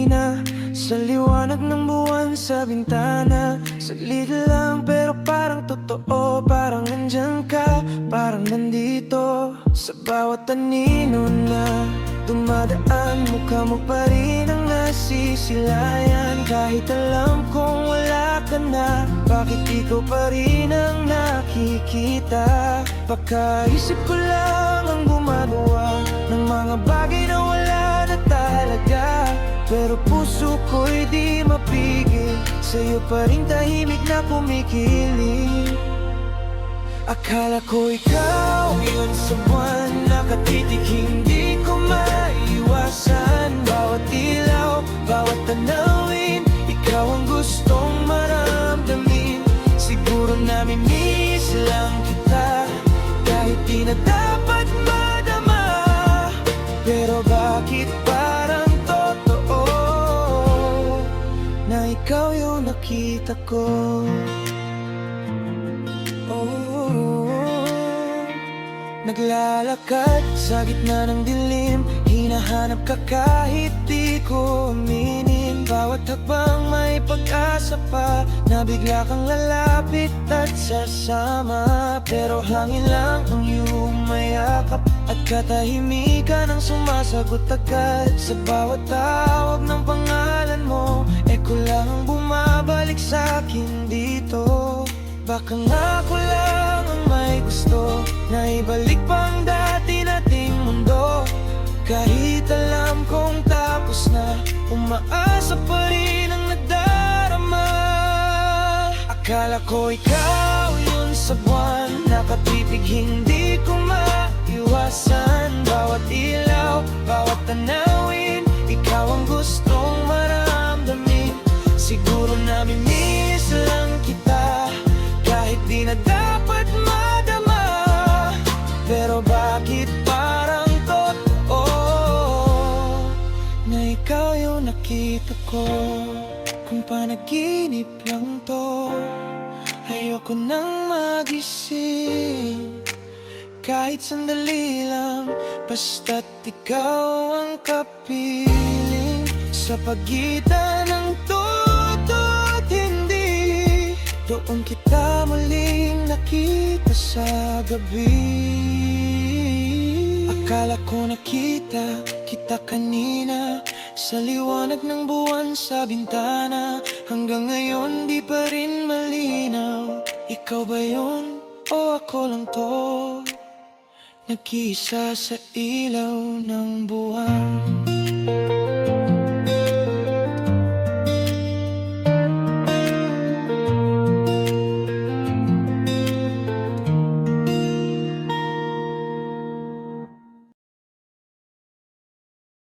kanina, sa liwanag ng buwan sa bintana. Saglit lang pero parang totoo, parang nandyan ka, parang nandito. Sa bawat anino na dumadaan, mukha mo pa rin ang nasisilayan. Kahit alam kong wala ka na, bakit ikaw pa rin ang nakikita? Pagkaisip ko lang ang gumagawa ng mga bagay na wala na talaga. Pero puso ko'y di mapigil, sa'yo pa rin tahimik na kumikilig. Akala ko ikaw yun sa buwan, nakatitig hindi ko maiwasan. Bawat ilaw, bawat tanawin, ikaw ang gustong maramdamin. Siguro namimiss lang kita, kahit di na dapat madama. Pero bakit parang totoo na ikaw yung nakita ko? Naglalakad sa gitna ng dilim, hinahanap ka kahit di ko aminin. Bawat hakbang may pag-asa pa, na bigla kang lalapit at sasama. Pero hangin lang ang iyong mayakap, at katahimikan ang sumasagot agad. Sa bawat tawag ng pangalan mo, eko lang ang bumabalik sa'kin dito. Baka nga ako lang ang may gusto na ibalik pa ang dati nating mundo. Kahit alam kong tapos na, umaasa pa rin ang nadarama. Akala ko ikaw yun sa buwan, nakatitig hindi ko maiwasan. Bawat ilaw, bawat tanawin, ikaw ang gustong maramdamin. Siguro namimiss lang kita, kahit di na dapat madama. Pero bakit parang totoo na ikaw yung nakita ko? Kung panaginip lang to, ayoko nang magising. Kahit sandali lang, basta't ikaw ang kapiling. Sa pagitan ng todo at hindi, doon kita muling nakita sa gabi. Akala ko nakita kita kanina, sa liwanag ng buwan sa bintana. Hanggang ngayon di pa rin malinaw, ikaw ba yun o ako lang to, nag-iisa sa ilaw ng buwan.